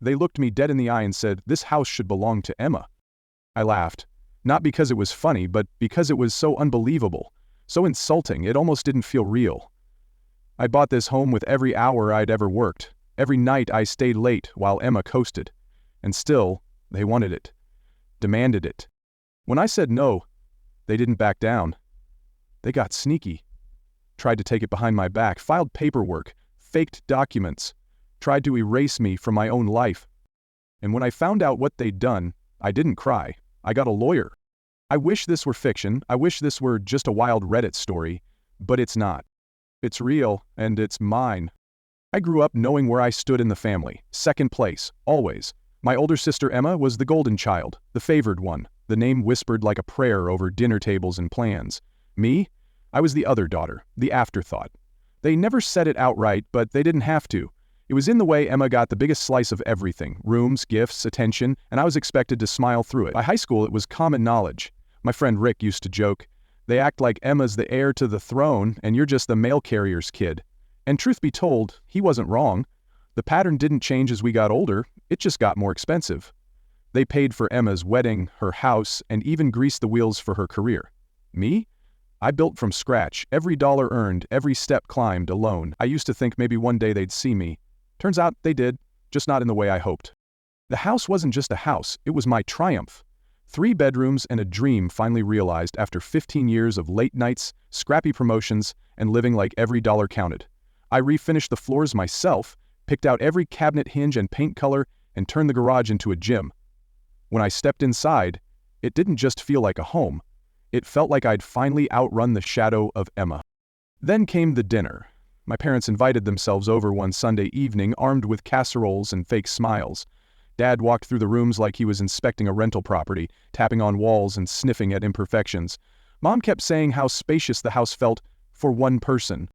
They looked me dead in the eye and said, "This house should belong to Emma." I laughed. Not because it was funny, but because it was so unbelievable, so insulting, it almost didn't feel real. I bought this home with every hour I'd ever worked. Every night I stayed late while Emma coasted. And still, they wanted it. Demanded it. When I said no, they didn't back down. They got sneaky. Tried to take it behind my back, filed paperwork, faked documents, tried to erase me from my own life. And when I found out what they'd done, I didn't cry. I got a lawyer. I wish this were fiction. I wish this were just a wild Reddit story, but it's not. It's real, and it's mine. I grew up knowing where I stood in the family. Second place, always. My older sister Emma was the golden child, the favored one, the name whispered like a prayer over dinner tables and plans. Me? I was the other daughter, the afterthought. They never said it outright, but they didn't have to. It was in the way Emma got the biggest slice of everything, rooms, gifts, attention, and I was expected to smile through it. By high school, it was common knowledge. My friend Rick used to joke, "They act like Emma's the heir to the throne, and you're just the mail carrier's kid." And truth be told, he wasn't wrong. The pattern didn't change as we got older, it just got more expensive. They paid for Emma's wedding, her house, and even greased the wheels for her career. Me? I built from scratch, every dollar earned, every step climbed alone. I used to think maybe one day they'd see me. Turns out they did, just not in the way I hoped. The house wasn't just a house, it was my triumph. 3 bedrooms and a dream finally realized after 15 years of late nights, scrappy promotions, and living like every dollar counted. I refinished the floors myself, picked out every cabinet hinge and paint color, and turned the garage into a gym. When I stepped inside, it didn't just feel like a home. It felt like I'd finally outrun the shadow of Emma. Then came the dinner. My parents invited themselves over one Sunday evening, armed with casseroles and fake smiles. Dad walked through the rooms like he was inspecting a rental property, tapping on walls and sniffing at imperfections. Mom kept saying how spacious the house felt for one person.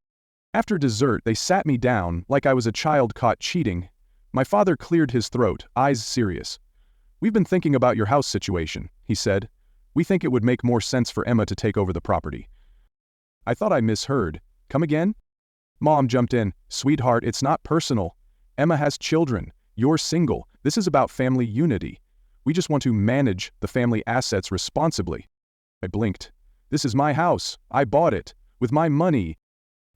After dessert, they sat me down like I was a child caught cheating. My father cleared his throat, eyes serious. "We've been thinking about your house situation," he said. "We think it would make more sense for Emma to take over the property." I thought I misheard. "Come again?" Mom jumped in. "Sweetheart, it's not personal. Emma has children. You're single. This is about family unity. We just want to manage the family assets responsibly." I blinked. "This is my house. I bought it. With my money."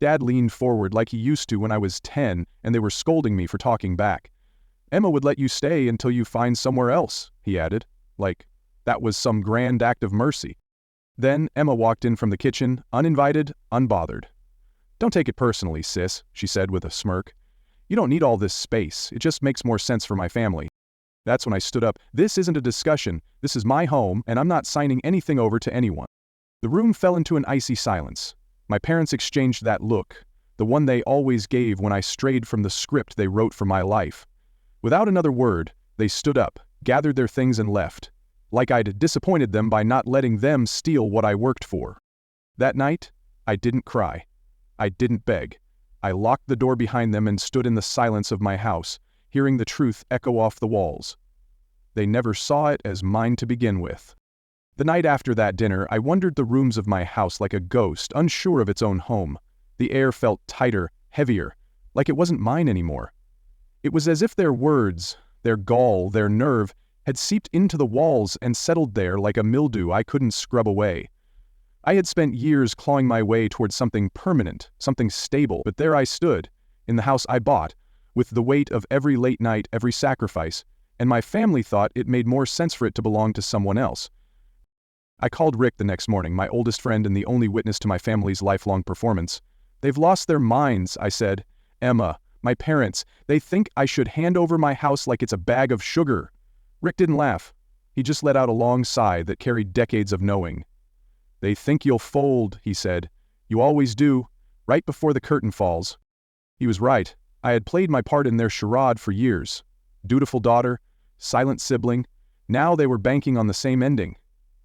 Dad leaned forward like he used to when I was 10, and they were scolding me for talking back. "Emma would let you stay until you find somewhere else," he added, like that was some grand act of mercy. Then Emma walked in from the kitchen, uninvited, unbothered. "Don't take it personally, sis," she said with a smirk. "You don't need all this space. It just makes more sense for my family." That's when I stood up. "This isn't a discussion. This is my home, and I'm not signing anything over to anyone." The room fell into an icy silence. My parents exchanged that look, the one they always gave when I strayed from the script they wrote for my life. Without another word, they stood up, gathered their things and left, like I'd disappointed them by not letting them steal what I worked for. That night, I didn't cry. I didn't beg. I locked the door behind them and stood in the silence of my house, hearing the truth echo off the walls. They never saw it as mine to begin with. The night after that dinner, I wandered the rooms of my house like a ghost, unsure of its own home. The air felt tighter, heavier, like it wasn't mine anymore. It was as if their words, their gall, their nerve, had seeped into the walls and settled there like a mildew I couldn't scrub away. I had spent years clawing my way towards something permanent, something stable, but there I stood, in the house I bought, with the weight of every late night, every sacrifice, and my family thought it made more sense for it to belong to someone else. I called Rick the next morning, my oldest friend and the only witness to my family's lifelong performance. "They've lost their minds," I said. "Emma, my parents, they think I should hand over my house like it's a bag of sugar." Rick didn't laugh. He just let out a long sigh that carried decades of knowing. "They think you'll fold," he said. "You always do, right before the curtain falls." He was right. I had played my part in their charade for years. Dutiful daughter, silent sibling. Now they were banking on the same ending.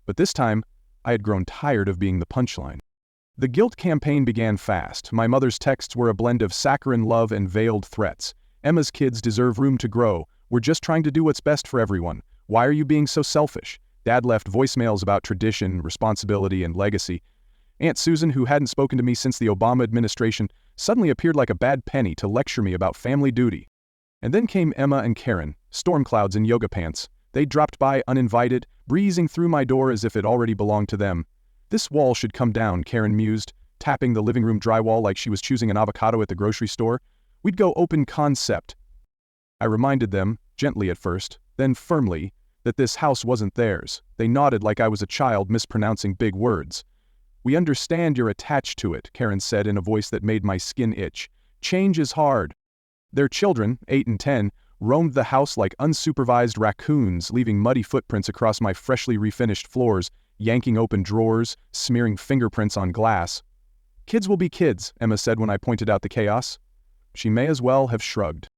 But this time, I had grown tired of being the punchline. The guilt campaign began fast. My mother's texts were a blend of saccharine love and veiled threats. "Emma's kids deserve room to grow. We're just trying to do what's best for everyone. Why are you being so selfish?" Dad left voicemails about tradition, responsibility, and legacy. Aunt Susan, who hadn't spoken to me since the Obama administration, suddenly appeared like a bad penny to lecture me about family duty. And then came Emma and Karen, storm clouds in yoga pants. They dropped by uninvited, breezing through my door as if it already belonged to them. This wall should come down, Karen mused, tapping the living room drywall like she was choosing an avocado at the grocery store. We'd go open concept. I reminded them, gently at first, then firmly, that this house wasn't theirs. They nodded like I was a child mispronouncing big words. We understand you're attached to it, Karen said in a voice that made my skin itch. Change is hard. Their children, 8 and 10, roamed the house like unsupervised raccoons, leaving muddy footprints across my freshly refinished floors, yanking open drawers, smearing fingerprints on glass. Kids will be kids, Emma said when I pointed out the chaos. She may as well have shrugged.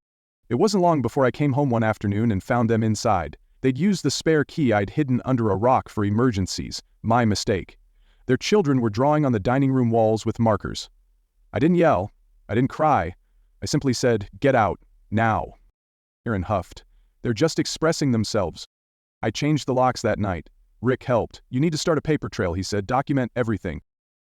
It wasn't long before I came home one afternoon and found them inside. They'd used the spare key I'd hidden under a rock for emergencies. My mistake. Their children were drawing on the dining room walls with markers. I didn't yell. I didn't cry. I simply said, "Get out, now." Aaron huffed. "They're just expressing themselves." I changed the locks that night. Rick helped. "You need to start a paper trail," he said. "Document everything."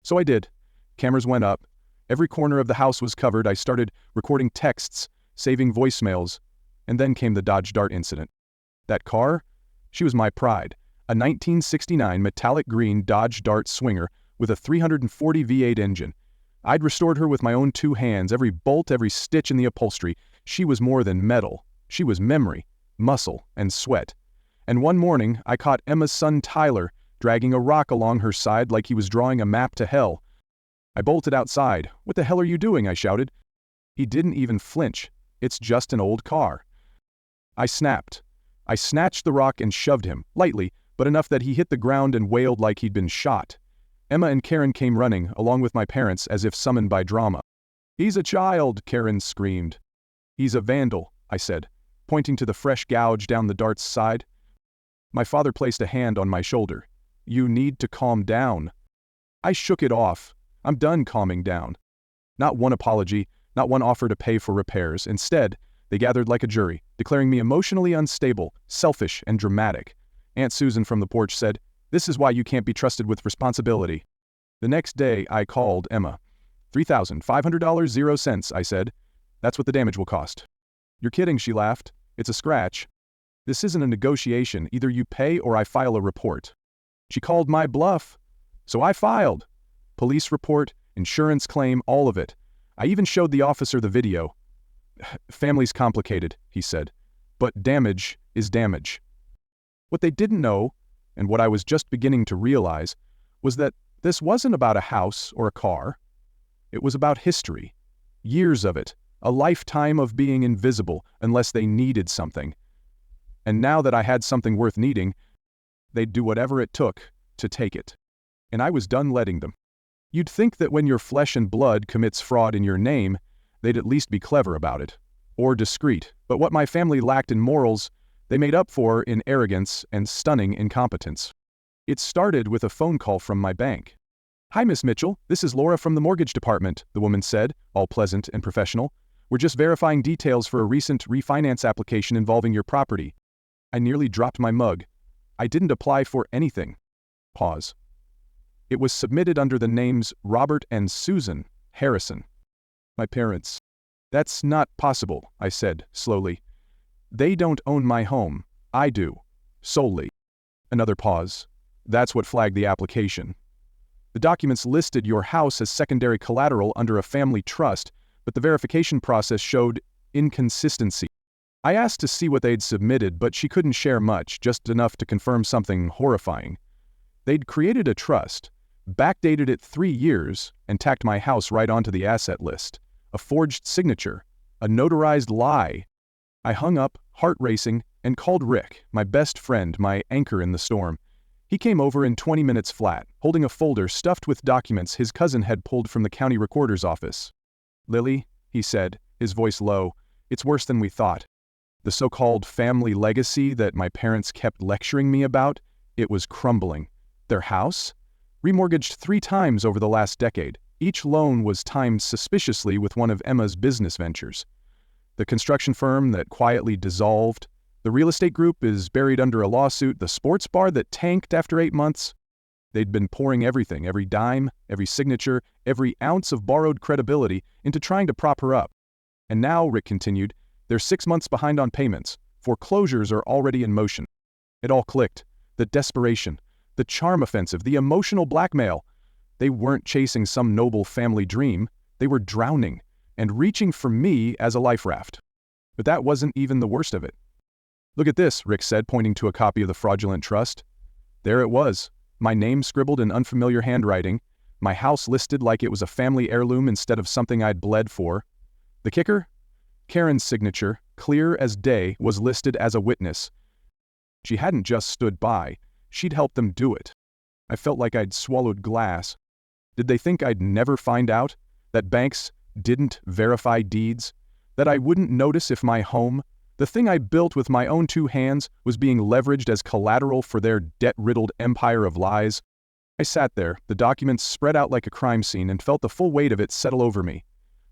So I did. Cameras went up. Every corner of the house was covered. I started recording texts, saving voicemails, and then came the Dodge Dart incident. That car? She was my pride. A 1969 metallic green Dodge Dart Swinger with a 340 V8 engine. I'd restored her with my own 2 hands, every bolt, every stitch in the upholstery. She was more than metal. She was memory, muscle, and sweat. And one morning, I caught Emma's son Tyler dragging a rock along her side like he was drawing a map to hell. I bolted outside. "What the hell are you doing?" I shouted. He didn't even flinch. "It's just an old car." I snapped. I snatched the rock and shoved him, lightly, but enough that he hit the ground and wailed like he'd been shot. Emma and Karen came running, along with my parents, as if summoned by drama. "He's a child," Karen screamed. "He's a vandal," I said, pointing to the fresh gouge down the Dart's side. My father placed a hand on my shoulder. "You need to calm down." I shook it off. I'm done calming down. Not one apology, not one offer to pay for repairs. Instead, they gathered like a jury, declaring me emotionally unstable, selfish, and dramatic. Aunt Susan from the porch said, "This is why you can't be trusted with responsibility." The next day, I called Emma. $3,500.00, I said. "That's what the damage will cost." "You're kidding," she laughed. "It's a scratch." "This isn't a negotiation. Either you pay or I file a report." She called my bluff. So I filed. Police report, insurance claim, all of it. I even showed the officer the video. "Family's complicated," he said. "But damage is damage." What they didn't know, and what I was just beginning to realize, was that this wasn't about a house or a car. It was about history. Years of it. A lifetime of being invisible unless they needed something. And now that I had something worth needing, they'd do whatever it took to take it. And I was done letting them. You'd think that when your flesh and blood commits fraud in your name, they'd at least be clever about it. Or discreet. But what my family lacked in morals, they made up for in arrogance and stunning incompetence. It started with a phone call from my bank. "Hi, Miss Mitchell. This is Laura from the mortgage department," the woman said, all pleasant and professional. "We're just verifying details for a recent refinance application involving your property." I nearly dropped my mug. I didn't apply for anything. Pause. It was submitted under the names Robert and Susan Harrison. My parents. "That's not possible," I said, slowly. "They don't own my home. I do. Solely." Another pause. "That's what flagged the application. The documents listed your house as secondary collateral under a family trust, but the verification process showed inconsistency." I asked to see what they'd submitted, but she couldn't share much, just enough to confirm something horrifying. They'd created a trust, backdated it 3 years, and tacked my house right onto the asset list. A forged signature. A notarized lie. I hung up, heart racing, and called Rick, my best friend, my anchor in the storm. He came over in 20 minutes flat, holding a folder stuffed with documents his cousin had pulled from the county recorder's office. "Lily," he said, his voice low, "it's worse than we thought. The so-called family legacy that my parents kept lecturing me about, it was crumbling. Their house? Remortgaged 3 times over the last decade. Each loan was timed suspiciously with one of Emma's business ventures. The construction firm that quietly dissolved. The real estate group is buried under a lawsuit. The sports bar that tanked after 8 months. They'd been pouring everything, every dime, every signature, every ounce of borrowed credibility into trying to prop her up. And now," Rick continued, "they're 6 months behind on payments. Foreclosures are already in motion. It all clicked. The desperation, the charm offensive, the emotional blackmail. They weren't chasing some noble family dream. They were drowning and reaching for me as a life raft. But that wasn't even the worst of it. "Look at this," Rick said, pointing to a copy of the fraudulent trust. There it was, my name scribbled in unfamiliar handwriting, my house listed like it was a family heirloom instead of something I'd bled for. The kicker? Karen's signature, clear as day, was listed as a witness. She hadn't just stood by, she'd helped them do it. I felt like I'd swallowed glass. Did they think I'd never find out? That banks didn't verify deeds? That I wouldn't notice if my home, the thing I built with my own 2 hands, was being leveraged as collateral for their debt-riddled empire of lies? I sat there, the documents spread out like a crime scene, and felt the full weight of it settle over me.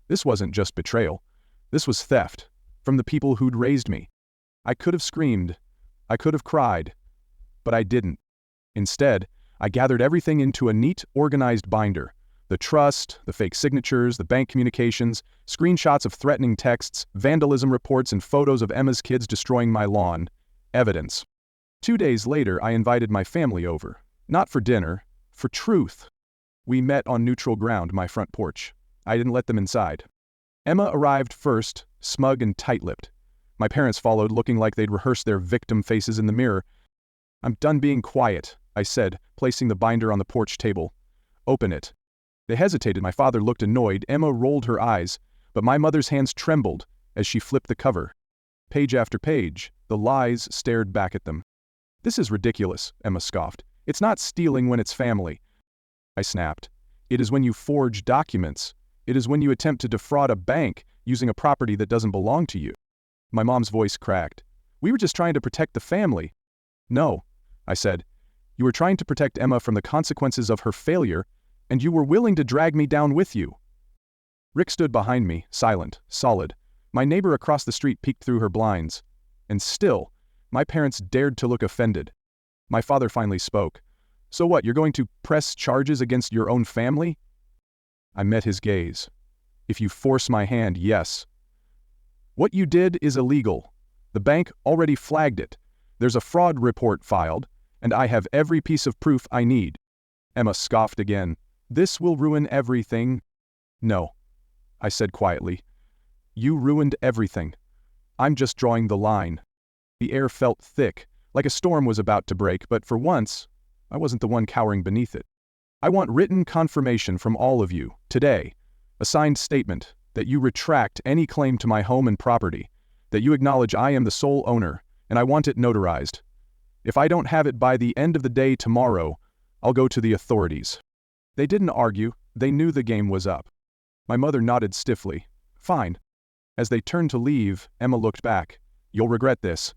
This wasn't just betrayal. This was theft, from the people who'd raised me. I could have screamed. I could have cried. But I didn't. Instead, I gathered everything into a neat, organized binder. The trust, the fake signatures, the bank communications, screenshots of threatening texts, vandalism reports, and photos of Emma's kids destroying my lawn. Evidence. 2 days later, I invited my family over. Not for dinner, for truth. We met on neutral ground, my front porch. I didn't let them inside. Emma arrived first, smug and tight-lipped. My parents followed, looking like they'd rehearsed their victim faces in the mirror. "I'm done being quiet," I said, placing the binder on the porch table. "Open it." They hesitated. My father looked annoyed. Emma rolled her eyes, but my mother's hands trembled as she flipped the cover. Page after page, the lies stared back at them. "This is ridiculous," Emma scoffed. "It's not stealing when it's family." I snapped. "It is when you forge documents. It is when you attempt to defraud a bank using a property that doesn't belong to you." My mom's voice cracked. "We were just trying to protect the family." "No," I said. "You were trying to protect Emma from the consequences of her failure, and you were willing to drag me down with you." Rick stood behind me, silent, solid. My neighbor across the street peeked through her blinds. And still, my parents dared to look offended. My father finally spoke. "So what, you're going to press charges against your own family?" I met his gaze. "If you force my hand, yes. What you did is illegal. The bank already flagged it. There's a fraud report filed, and I have every piece of proof I need." Emma scoffed again. "This will ruin everything." "No," I said quietly. "You ruined everything. I'm just drawing the line." The air felt thick, like a storm was about to break, but for once, I wasn't the one cowering beneath it. "I want written confirmation from all of you, today, a signed statement, that you retract any claim to my home and property, that you acknowledge I am the sole owner, and I want it notarized. If I don't have it by the end of the day tomorrow, I'll go to the authorities." They didn't argue, they knew the game was up. My mother nodded stiffly. "Fine." As they turned to leave, Emma looked back. "You'll regret this."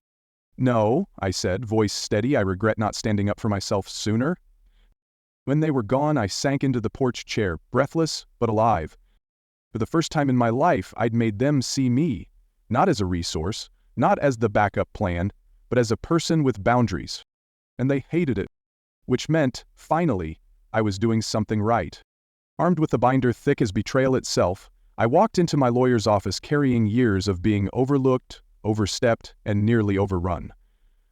"No," I said, voice steady. "I regret not standing up for myself sooner." When they were gone, I sank into the porch chair, breathless but alive. For the first time in my life, I'd made them see me, not as a resource, not as the backup plan, but as a person with boundaries. And they hated it. Which meant, finally, I was doing something right. Armed with a binder thick as betrayal itself, I walked into my lawyer's office carrying years of being overlooked, overstepped, and nearly overrun.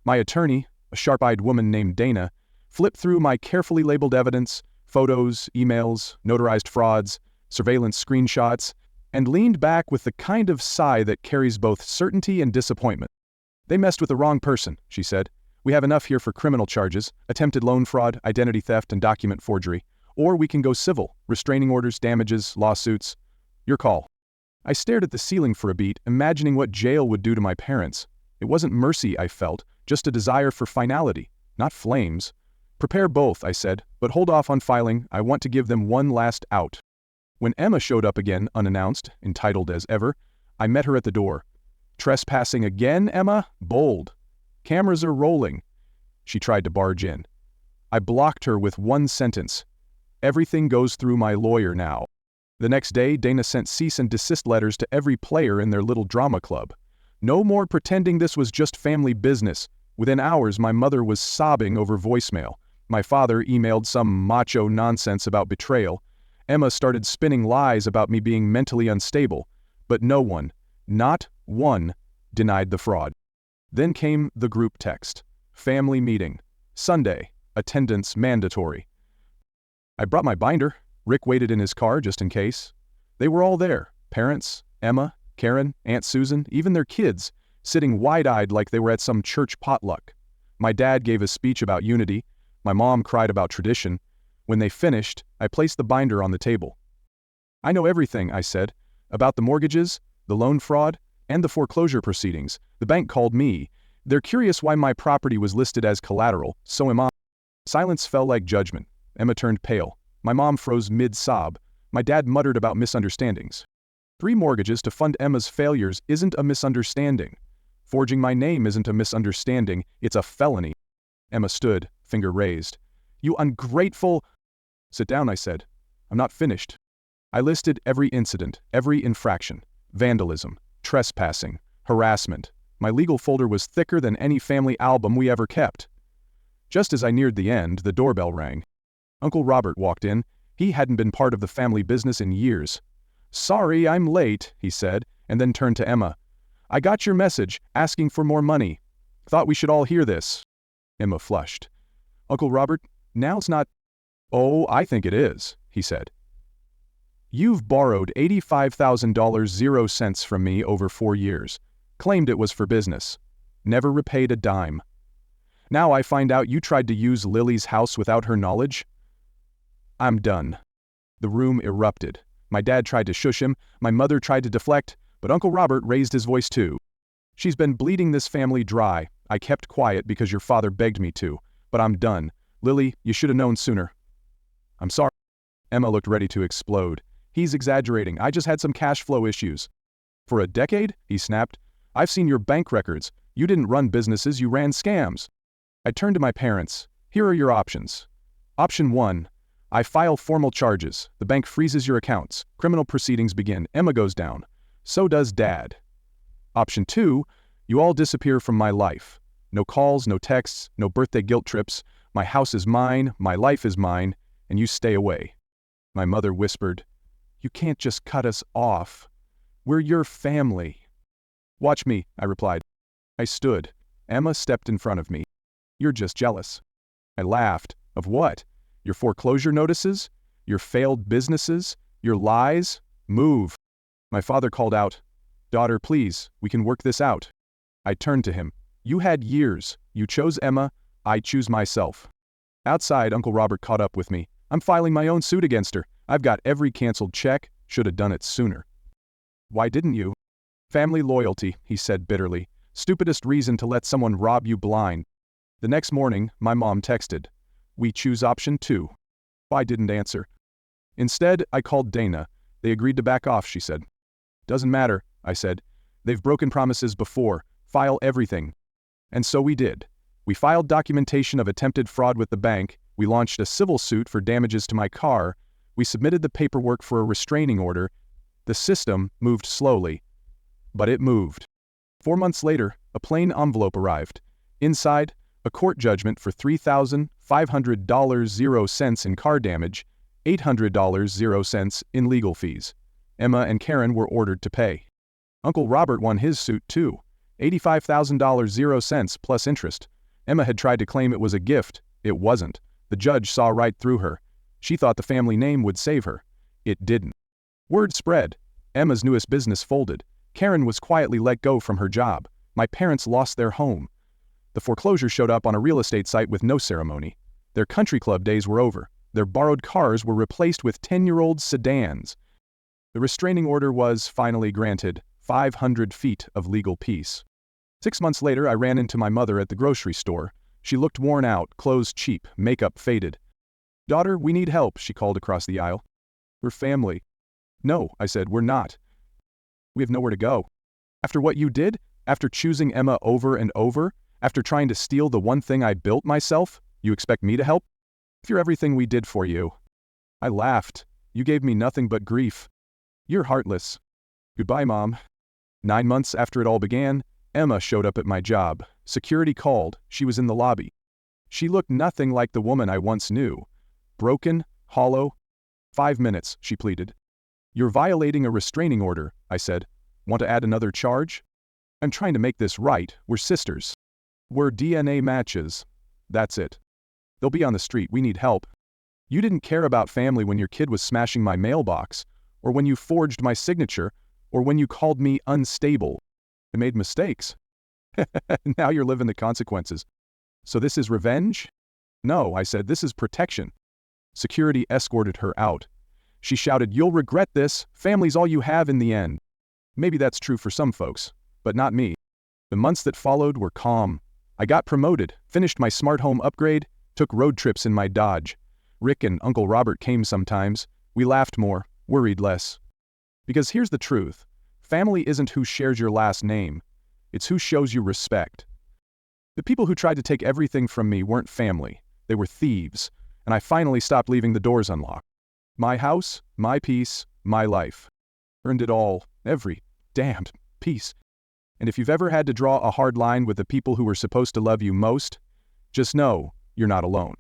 My attorney, a sharp-eyed woman named Dana, flipped through my carefully labeled evidence, photos, emails, notarized frauds, surveillance screenshots, and leaned back with the kind of sigh that carries both certainty and disappointment. "They messed with the wrong person," she said. "We have enough here for criminal charges, attempted loan fraud, identity theft, and document forgery. Or we can go civil, restraining orders, damages, lawsuits. Your call." I stared at the ceiling for a beat, imagining what jail would do to my parents. It wasn't mercy I felt, just a desire for finality, not flames. "Prepare both," I said, "but hold off on filing. I want to give them one last out." When Emma showed up again, unannounced, entitled as ever, I met her at the door. "Trespassing again, Emma? Bold. Cameras are rolling." She tried to barge in. I blocked her with one sentence. "Everything goes through my lawyer now." The next day, Dana sent cease and desist letters to every player in their little drama club. No more pretending this was just family business. Within hours, my mother was sobbing over voicemail. My father emailed some macho nonsense about betrayal. Emma started spinning lies about me being mentally unstable. But no one, not one, denied the fraud. Then came the group text. Family meeting. Sunday. Attendance mandatory. I brought my binder. Rick waited in his car just in case. They were all there. Parents, Emma, Karen, Aunt Susan, even their kids, sitting wide-eyed like they were at some church potluck. My dad gave a speech about unity. My mom cried about tradition. When they finished, I placed the binder on the table. I know everything, I said, about the mortgages, the loan fraud, and the foreclosure proceedings. The bank called me. They're curious why my property was listed as collateral, so am I. Silence fell like judgment. Emma turned pale. My mom froze mid-sob. My dad muttered about misunderstandings. 3 mortgages to fund Emma's failures isn't a misunderstanding. Forging my name isn't a misunderstanding, it's a felony. Emma stood, finger raised. You ungrateful... Sit down, I said. I'm not finished. I listed every incident, every infraction. Vandalism, trespassing, harassment. My legal folder was thicker than any family album we ever kept. Just as I neared the end, the doorbell rang. Uncle Robert walked in. He hadn't been part of the family business in years. Sorry, I'm late, he said, and then turned to Emma. I got your message, asking for more money. Thought we should all hear this. Emma flushed. Uncle Robert, now's not... Oh, I think it is, he said. You've borrowed $85,000 0 cents from me over 4 years. Claimed it was for business. Never repaid a dime. Now I find out you tried to use Lily's house without her knowledge? I'm done. The room erupted. My dad tried to shush him, my mother tried to deflect, but Uncle Robert raised his voice too. She's been bleeding this family dry. I kept quiet because your father begged me to, but I'm done. Lily, you should have known sooner. I'm sorry. Emma looked ready to explode. He's exaggerating. I just had some cash flow issues. For a decade? He snapped. I've seen your bank records. You didn't run businesses, you ran scams. I turned to my parents. Here are your options. Option 1. I file formal charges. The bank freezes your accounts. Criminal proceedings begin. Emma goes down. So does Dad. Option 2. You all disappear from my life. No calls, no texts, no birthday guilt trips. My house is mine, my life is mine, and you stay away. My mother whispered, You can't just cut us off. We're your family. Watch me, I replied. I stood. Emma stepped in front of me. You're just jealous. I laughed. Of what? Your foreclosure notices? Your failed businesses? Your lies? Move. My father called out, Daughter, please, we can work this out. I turned to him. You had years. You chose Emma. I choose myself. Outside, Uncle Robert caught up with me. I'm filing my own suit against her. I've got every canceled check. Should have done it sooner. Why didn't you? Family loyalty, he said bitterly. Stupidest reason to let someone rob you blind. The next morning, my mom texted. We choose option 2. I didn't answer. Instead, I called Dana. They agreed to back off, she said. Doesn't matter, I said. They've broken promises before. File everything. And so we did. We filed documentation of attempted fraud with the bank. We launched a civil suit for damages to my car. We submitted the paperwork for a restraining order. The system moved slowly. But it moved. 4 months later, a plain envelope arrived. Inside, a court judgment for $3,500 0 cents in car damage, $800 0 cents in legal fees. Emma and Karen were ordered to pay. Uncle Robert won his suit too. $85,000 0 cents plus interest. Emma had tried to claim it was a gift. It wasn't. The judge saw right through her. She thought the family name would save her. It didn't. Word spread. Emma's newest business folded. Karen was quietly let go from her job. My parents lost their home. The foreclosure showed up on a real estate site with no ceremony. Their country club days were over. Their borrowed cars were replaced with 10-year-old sedans. The restraining order was finally granted. 500 feet of legal peace. 6 months later, I ran into my mother at the grocery store. She looked worn out, clothes cheap, makeup faded. Daughter, we need help, she called across the aisle. We're family. No, I said, we're not. We have nowhere to go. After what you did, after choosing Emma over and over, after trying to steal the one thing I built myself, you expect me to help? If you're everything we did for you. I laughed. You gave me nothing but grief. You're heartless. Goodbye, Mom. 9 months after it all began, Emma showed up at my job. Security called. She was in the lobby. She looked nothing like the woman I once knew. Broken, hollow. 5 minutes, she pleaded. You're violating a restraining order, I said. Want to add another charge? I'm trying to make this right. We're sisters. We're DNA matches. That's it. They'll be on the street. We need help. You didn't care about family when your kid was smashing my mailbox, or when you forged my signature, or when you called me unstable. I made mistakes. Now you're living the consequences. So this is revenge? No, I said, this is protection. Security escorted her out. She shouted, "You'll regret this. Family's all you have in the end." Maybe that's true for some folks, but not me. The months that followed were calm. I got promoted, finished my smart home upgrade, took road trips in my Dodge. Rick and Uncle Robert came sometimes. We laughed more, worried less. Because here's the truth. Family isn't who shares your last name. It's who shows you respect. The people who tried to take everything from me weren't family. They were thieves. And I finally stopped leaving the doors unlocked. My house, my peace, my life. Earned it all, every damned piece. And if you've ever had to draw a hard line with the people who were supposed to love you most, just know you're not alone.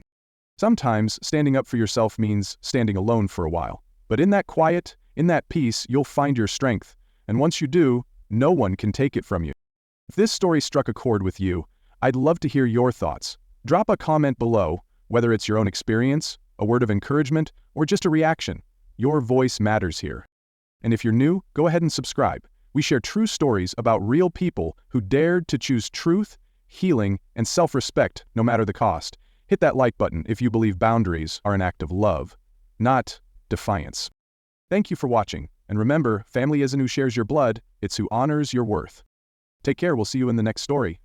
Sometimes standing up for yourself means standing alone for a while. But in that quiet, in that peace, you'll find your strength. And once you do, no one can take it from you. If this story struck a chord with you, I'd love to hear your thoughts. Drop a comment below, whether it's your own experience, a word of encouragement, or just a reaction. Your voice matters here. And if you're new, go ahead and subscribe. We share true stories about real people who dared to choose truth, healing, and self-respect no matter the cost. Hit that like button if you believe boundaries are an act of love, not defiance. Thank you for watching, and remember, family isn't who shares your blood, it's who honors your worth. Take care, we'll see you in the next story.